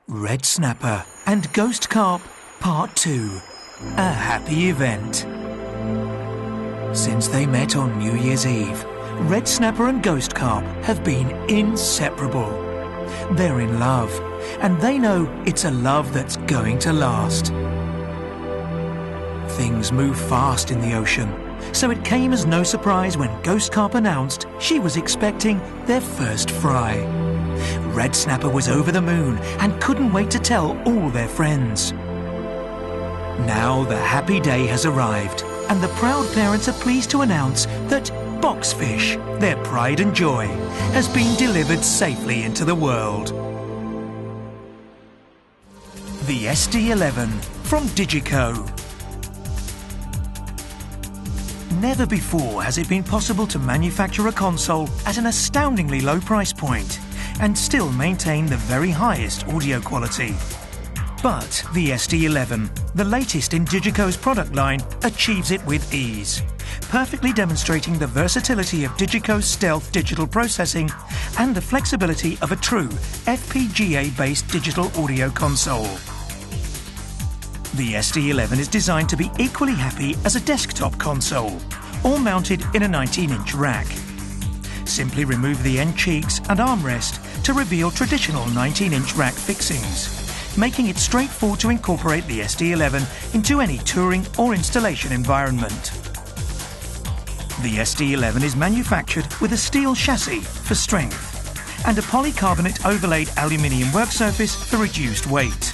Red Snapper and Ghost Carp Part 2. A happy event. Since they met on New Year's Eve, Red Snapper and Ghost Carp have been inseparable. They're in love, and they know it's a love that's going to last. Things move fast in the ocean, so it came as no surprise when Ghost Carp announced she was expecting their first fry. Red Snapper was over the moon and couldn't wait to tell all their friends. Now the happy day has arrived, and the proud parents are pleased to announce that Boxfish, their pride and joy, has been delivered safely into the world. The SD11 from DiGiCo. Never before has it been possible to manufacture a console at an astoundingly low price point and still maintain the very highest audio quality. But the SD11, the latest in DiGiCo's product line, achieves it with ease, perfectly demonstrating the versatility of DiGiCo's stealth digital processing and the flexibility of a true FPGA-based digital audio console. The SD11 is designed to be equally happy as a desktop console, or mounted in a 19-inch rack. Simply remove the end cheeks and armrest to reveal traditional 19-inch rack fixings, making it straightforward to incorporate the SD11 into any touring or installation environment. The SD11 is manufactured with a steel chassis for strength and a polycarbonate overlaid aluminium work surface for reduced weight.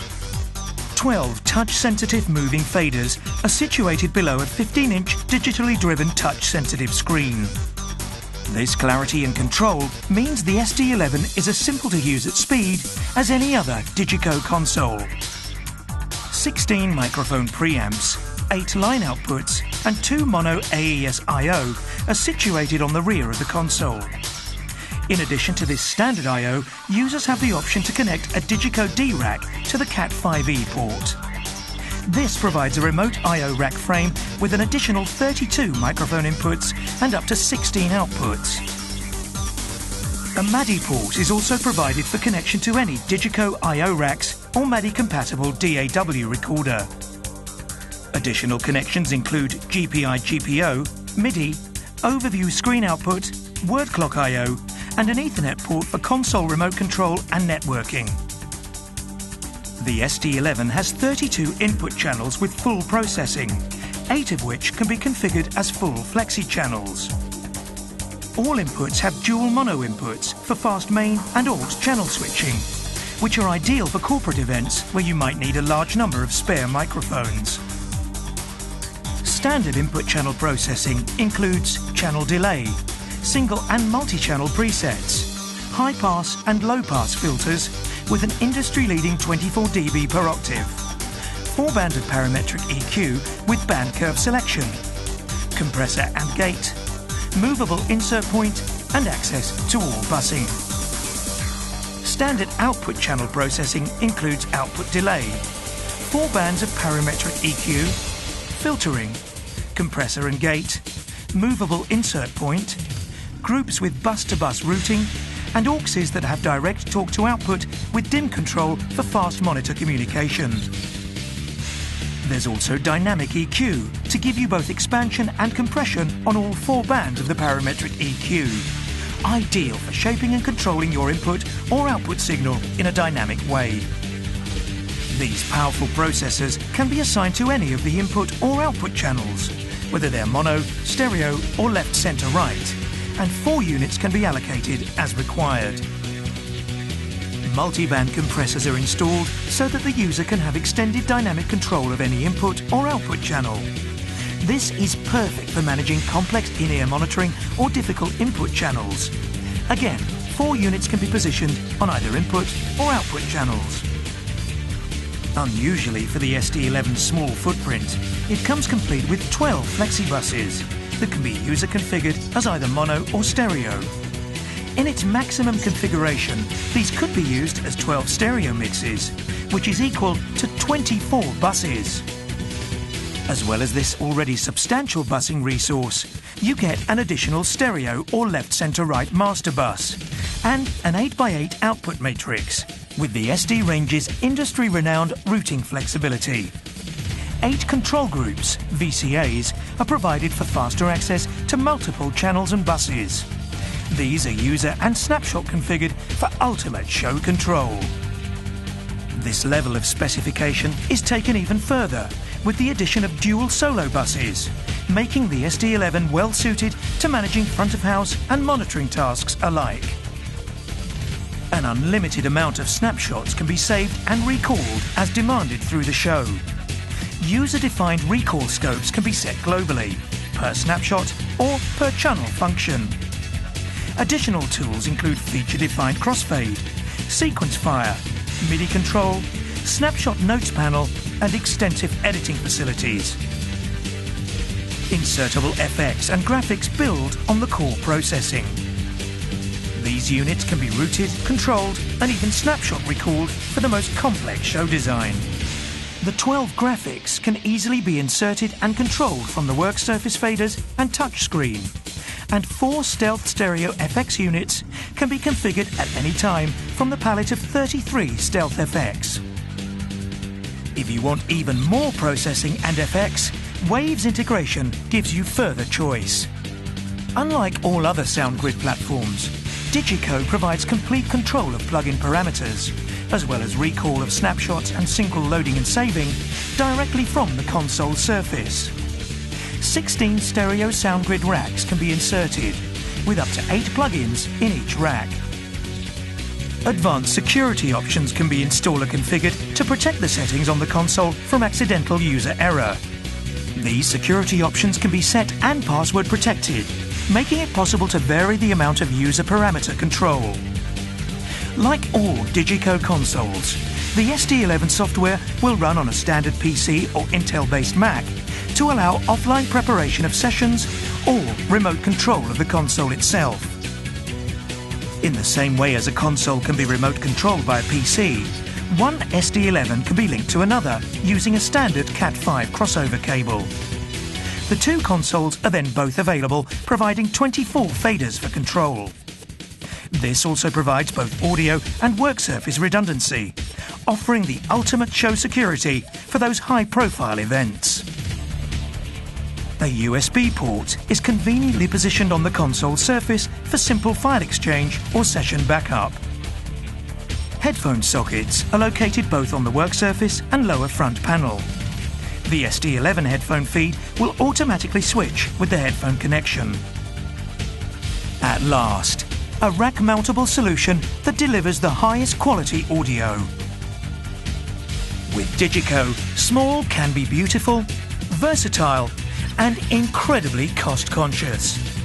12 touch-sensitive moving faders are situated below a 15-inch digitally driven touch-sensitive screen. This clarity and control means the SD11 is as simple to use at speed as any other DiGiCo console. 16 microphone preamps, 8 line outputs and 2 mono AES I/O are situated on the rear of the console. In addition to this standard I/O, users have the option to connect a DiGiCo D-Rack to the Cat5e port. This provides a remote I/O rack frame with an additional 32 microphone inputs and up to 16 outputs. A MADI port is also provided for connection to any DiGiCo I/O racks or MADI-compatible DAW recorder. Additional connections include GPI-GPO, MIDI, overview screen output, word clock I/O, and an Ethernet port for console remote control and networking. The SD11 has 32 input channels with full processing, 8 of which can be configured as full Flexi channels. All inputs have dual mono inputs for fast main and aux channel switching, which are ideal for corporate events where you might need a large number of spare microphones. Standard input channel processing includes channel delay, single and multi-channel presets, high-pass and low-pass filters with an industry-leading 24 dB per octave, 4-banded parametric EQ with band curve selection, compressor and gate, movable insert point and access to all busing. Standard output channel processing includes output delay, 4 bands of parametric EQ, filtering, compressor and gate, movable insert point, groups with bus-to-bus routing, and auxes that have direct talk-to-output with DIM control for fast monitor communication. There's also dynamic EQ to give you both expansion and compression on all 4 bands of the parametric EQ, ideal for shaping and controlling your input or output signal in a dynamic way. These powerful processors can be assigned to any of the input or output channels, whether they're mono, stereo or left, center, right, and 4 units can be allocated as required. Multi-band compressors are installed so that the user can have extended dynamic control of any input or output channel. This is perfect for managing complex in-ear monitoring or difficult input channels. Again, 4 units can be positioned on either input or output channels. Unusually for the SD11's small footprint, it comes complete with 12 Flexi Buses that can be user configured as either mono or stereo. In its maximum configuration, these could be used as 12 stereo mixes, which is equal to 24 buses. As well as this already substantial busing resource, you get an additional stereo or left, center, right master bus and an 8x8 output matrix, with the SD range's industry-renowned routing flexibility. 8 control groups, VCAs, are provided for faster access to multiple channels and buses. These are user and snapshot configured for ultimate show control. This level of specification is taken even further with the addition of dual solo buses, making the SD11 well suited to managing front of house and monitoring tasks alike. An unlimited amount of snapshots can be saved and recalled as demanded through the show. User-defined recall scopes can be set globally, per snapshot or per channel function. Additional tools include feature-defined crossfade, sequence fire, MIDI control, snapshot notes panel and extensive editing facilities. Insertable FX and graphics build on the core processing. These units can be routed, controlled and even snapshot recalled for the most complex show design. The 12 graphics can easily be inserted and controlled from the work surface faders and touchscreen. And 4 stealth stereo FX units can be configured at any time from the palette of 33 stealth FX. If you want even more processing and FX, Waves integration gives you further choice. Unlike all other SoundGrid platforms, DiGiCo provides complete control of plugin parameters, as well as recall of snapshots and single loading and saving directly from the console surface. 16 stereo SoundGrid racks can be inserted, with up to 8 plugins in each rack. Advanced security options can be installer configured to protect the settings on the console from accidental user error. These security options can be set and password protected, making it possible to vary the amount of user parameter control. Like all DiGiCo consoles, the SD11 software will run on a standard PC or Intel-based Mac to allow offline preparation of sessions or remote control of the console itself. In the same way as a console can be remote controlled by a PC, one SD11 can be linked to another using a standard Cat5 crossover cable. The 2 consoles are then both available, providing 24 faders for control. This also provides both audio and work surface redundancy, offering the ultimate show security for those high-profile events. A USB port is conveniently positioned on the console surface for simple file exchange or session backup. Headphone sockets are located both on the work surface and lower front panel. The SD11 headphone feed will automatically switch with the headphone connection. At last, a rack-mountable solution that delivers the highest quality audio. With DiGiCo, small can be beautiful, versatile, and incredibly cost-conscious.